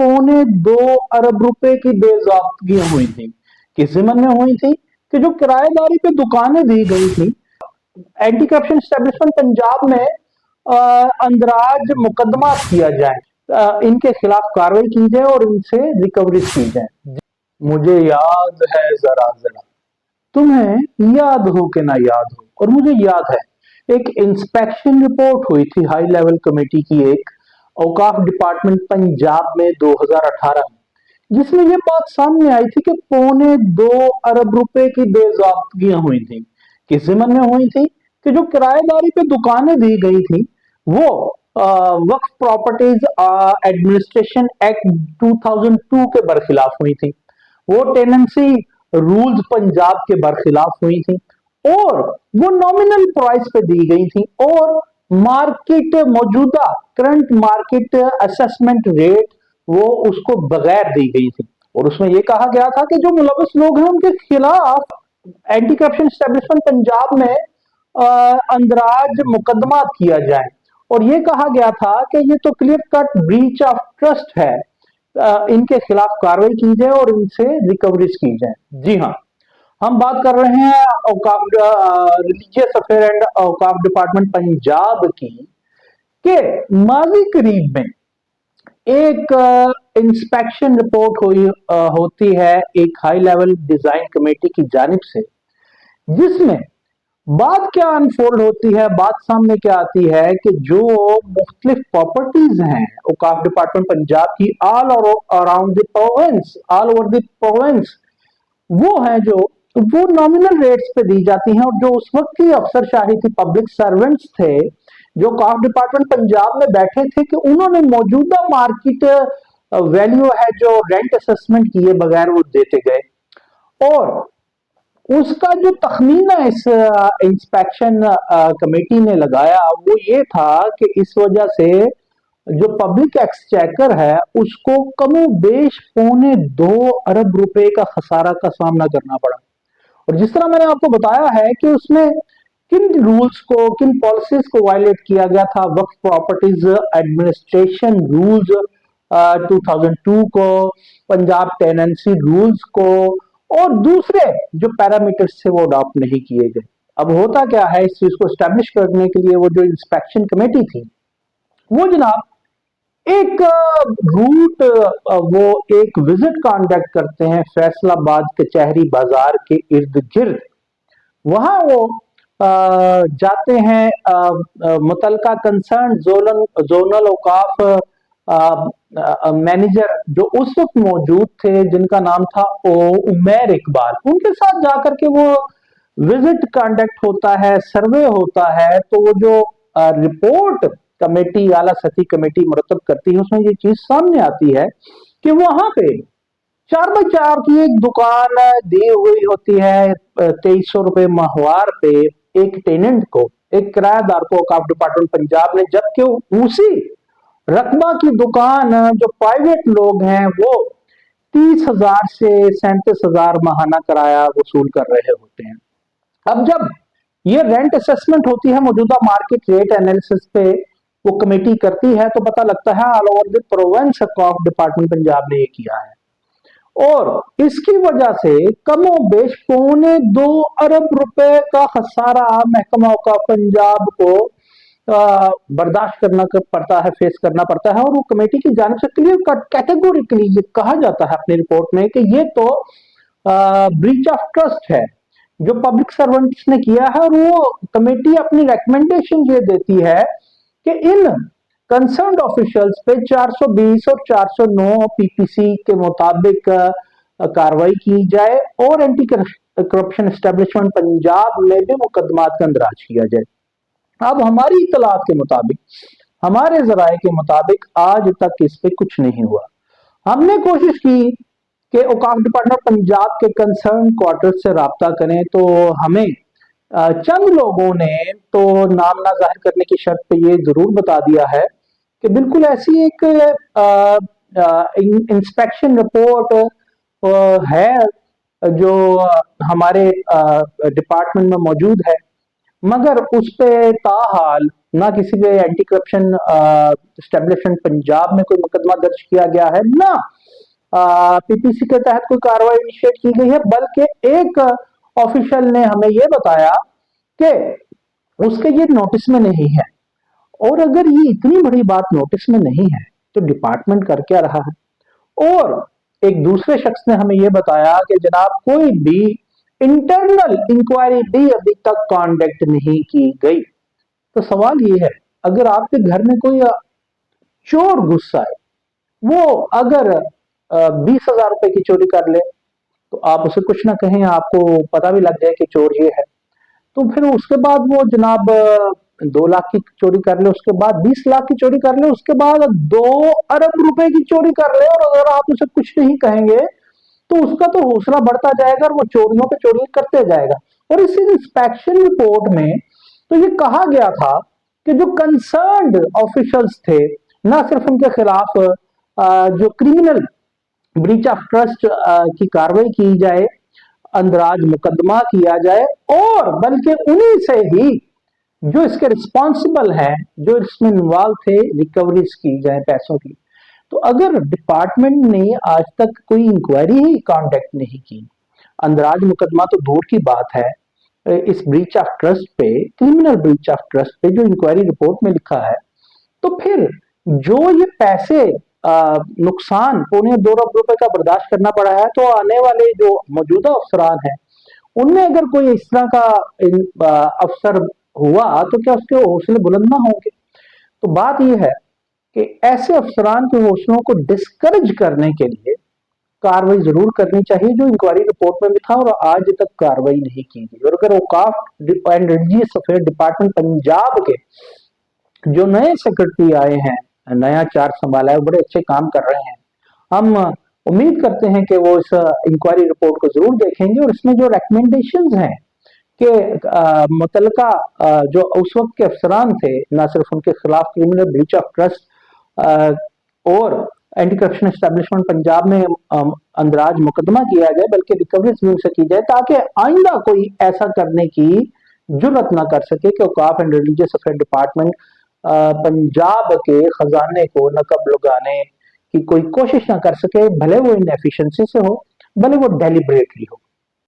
₹2.25 अरब की बेज़ाब्तगियां हुई थी। किस ज़िम्मन में हुई थी कि जो किराएदारी पे दुकानें दी गई थी, एंटी करप्शन एस्टेब्लिशमेंट पंजाब में अंदराज मुकदमा किया जाए, इनके खिलाफ कार्रवाई की जाए और इनसे रिकवरी की जाए। मुझे याद है जरा जरा, तुम्हें याद हो कि ना याद हो, और मुझे याद है एक इंस्पेक्शन रिपोर्ट हुई थी हाई लेवल कमेटी की, एक औकाफ डिपार्टमेंट पंजाब में 2018 में, जिसमें ये बात सामने आई थी कि ₹2.25 अरब की बेज़ाब्तगियां हुई थी। किस ज़िम्मन में हुई थी कि जो किराएदारी पे दुकानें दी गई थी, वो वक्फ प्रॉपर्टीज एडमिनिस्ट्रेशन एक्ट 2002 के बरखिलाफ हुई थी। वो टेनेंसी रूल्स पंजाब के बरखिलाफ हुई थी, और वो नॉमिनल प्राइस पे दी गई थी, और मार्केट मौजूदा करंट मार्केट असेसमेंट रेट वो उसको बगैर दी गई थी। और उसमें यह कहा गया था कि जो मुलविस लोग हैं उनके खिलाफ एंटी करप्शन एस्टेब्लिशमेंट पंजाब में अंदराज मुकदमा किया जाए, और यह कहा गया था कि ये तो clear cut breach of trust है, इनके खिलाफ कार्रवाई की जाए और इनसे रिकवरीज की जाए। जी हाँ, हम बात कर रहे हैं Auqaf religious affair and Auqaf department Punjab की, कि माजी करीब में एक इंस्पेक्शन रिपोर्ट होती है एक हाई लेवल डिजाइन कमेटी की जानिब से, जिसमें बात क्या अनफोल्ड होती है, बात सामने क्या आती है कि जो मुख्तलिफ प्रॉपर्टीज हैं औकाफ डिपार्टमेंट पंजाब की all around the province, all over the province, वो है जो वो नॉमिनल रेट्स पे दी जाती हैं। और जो उस वक्त की अफसरशाही थी, पब्लिक सर्वेंट्स थे जो औकाफ डिपार्टमेंट पंजाब में बैठे थे, कि उन्होंने मौजूदा मार्केट वैल्यू है जो रेंट असेसमेंट किए बगैर वो देते गए, और उसका जो तखमीना इस इंस्पेक्शन कमेटी ने लगाया वो ये था कि इस वजह से जो पब्लिक एक्सचेकर है उसको कमो बेश ₹2.25 अरब का खसारा का सामना करना पड़ा। और जिस तरह मैंने आपको बताया है कि उसमें किन रूल्स को, किन पॉलिसीज को वायलेट किया गया था, वक्फ प्रॉपर्टीज एडमिनिस्ट्रेशन रूल्स 2002 को, पंजाब टेनेंसी रूल्स को, और दूसरे जो पैरामीटर्स थे वो अडॉप्ट नहीं किए गए। अब होता क्या है, इस चीज को स्टैब्लिश करने के लिए वो जो इंस्पेक्शन कमेटी थी, वो जनाब एक रूट, वो एक विजिट कंडक्ट करते हैं फैसलाबाद कचहरी बाजार के इर्द गिर्द। वहां वो जाते हैं, मुतलका कंसर्न जोनल औकाफ मैनेजर जो उस वक्त मौजूद थे, जिनका नाम था उमैर इकबाल, उनके साथ जाकर के वो विजिट कंडक्ट होता है, सर्वे होता है। तो वो जो रिपोर्ट कमेटी, आला सती कमेटी मुरतब करती है, उसमें ये चीज सामने आती है कि वहां पे 4x4 की एक दुकान दी हुई होती है ₹2300 माहवार पे एक टेनेंट को, एक किराएदार को औकाफ डिपार्टमेंट पंजाब ने, जबकि उसी रकबा की दुकान जो प्राइवेट लोग हैं वो 30,000 से 37,000 माहाना किराया वसूल कर रहे होते हैं। अब जब ये रेंट असेसमेंट होती है, मौजूदा मार्केट रेट एनालिसिस पे वो कमेटी करती है, तो पता लगता है all over the province Auqaf department Punjab ने ये किया है, और इसकी वजह से कमो बेश ₹2.25 अरब का खसारा महकमा औकाफ पंजाब को बर्दाश्त करना पड़ता है, फेस करना पड़ता है। और वो कमेटी की जानिब से क्लियर कट कैटेगोरिकली ये कहा जाता है अपनी रिपोर्ट में कि ये तो ब्रीच ऑफ ट्रस्ट है जो पब्लिक सर्वेंट्स ने किया है। और वो कमेटी अपनी रिकमेंडेशन ये देती है कि इन कंसर्न्ड ऑफिशियल्स पे 420 और 409 पीपीसी के मुताबिक कार्रवाई की जाए, और एंटी करप्शन एस्टेब्लिशमेंट पंजाब में भी मुकदमात का अंदराज किया जाए। अब हमारी इतलात के मुताबिक, हमारे जराए के मुताबिक आज तक इस पे कुछ नहीं हुआ। हमने कोशिश की कि औकाफ डिपार्टमेंट पंजाब के कंसर्न क्वार्टर से राब्ता करें, तो हमें चंद लोगों ने तो नाम ना जाहिर करने की शर्त पे ये जरूर बता दिया है कि बिल्कुल ऐसी एक इंस्पेक्शन रिपोर्ट है जो हमारे डिपार्टमेंट में मौजूद है, मगर उस पे ताहाल ना किसी पे एंटी करप्शन एस्टेब्लिशमेंट पंजाब में कोई मुकदमा दर्ज किया गया है, ना पीपीसी के तहत कोई कार्रवाई इनिशिएट की गई है, बल्कि एक ऑफिशियल ने हमें यह बताया कि उसके ये नोटिस में नहीं है। और अगर ये इतनी बड़ी बात नोटिस में नहीं है तो डिपार्टमेंट कर क्या रहा है? और एक दूसरे शख्स ने हमें यह बताया कि जनाब कोई भी इंटरनल इंक्वायरी भी अभी तक कॉन्डक्ट नहीं की गई। तो सवाल ये है, अगर आपके घर में कोई चोर घुस आए, वो अगर 20,000 रुपए की चोरी कर ले, तो आप उसे कुछ ना कहें, आपको पता भी लग जाए कि चोर ये है, तो फिर उसके बाद वो जनाब 2 लाख की चोरी कर ले, उसके बाद 20 लाख की चोरी कर ले, उसके बाद 2 अरब रुपए की चोरी कर ले, और अगर आप उसे कुछ नहीं कहेंगे तो उसका तो हौसला बढ़ता जाएगा और वो चोरियों पे चोरी करते जाएगा। और इसी इंस्पेक्शन रिपोर्ट में तो ये कहा गया था कि जो कंसर्न्ड ऑफिशियल्स थे, ना सिर्फ उनके खिलाफ जो क्रिमिनल ब्रीच ऑफ ट्रस्ट की कार्रवाई की जाए, अंदराज मुकदमा किया जाए, और बल्कि उन्हीं से ही जो इसके रिस्पॉन्सिबल हैं, जो इसमें इन्वॉल्व थे, रिकवरीज की जाए पैसों की। तो अगर डिपार्टमेंट ने आज तक कोई इंक्वायरी ही कांटेक्ट नहीं की, अंदराज मुकदमा तो दूर की बात है, इस ब्रीच ऑफ ट्रस्ट पे, क्रिमिनल ब्रीच ऑफ ट्रस्ट पे जो इंक्वायरी रिपोर्ट में लिखा है, तो फिर जो ये पैसे नुकसान 2.25 अरब रुपए का बर्दाश्त करना पड़ा है, तो आने वाले जो मौजूदा अफसरान हैं उनमें अगर कोई इस तरह का अफसर हुआ तो क्या उसके हौसले बुलंद ना होंगे? तो बात यह है कि ऐसे अफसरान के हौसलों को डिस्करेज करने के लिए कार्रवाई जरूर करनी चाहिए, जो इंक्वायरी रिपोर्ट में भी था और आज तक कार्रवाई नहीं की गई। और अगर Auqaf and religious affair department Punjab के जो नए सेक्रेटरी आए हैं, नया चार्ज संभाला है, वो बड़े अच्छे काम कर रहे हैं। हम उम्मीद करते हैं कि वो इस इंक्वायरी रिपोर्ट को जरूर देखेंगे और इसमें जो रिकमेंडेशंस हैं कि मुतलका जो उस वक्त के अफसरान थे, ना सिर्फ उनके खिलाफ क्रिमिनल ब्रीच ऑफ ट्रस्ट और एंटी करप्शन एस्टेब्लिशमेंट पंजाब में अंदराज मुकदमा किया जाए, बल्कि रिकवरीज भी उनसे की जाए, ताकि आइंदा कोई ऐसा करने की जुर्रत ना कर सके कि Auqaf and religious affair department Punjab के खजाने को नकब लगाने की कोई कोशिश ना कर सके, भले वो इनएफिशिएंसी से हो, भले वो डेलिबरेटली हो।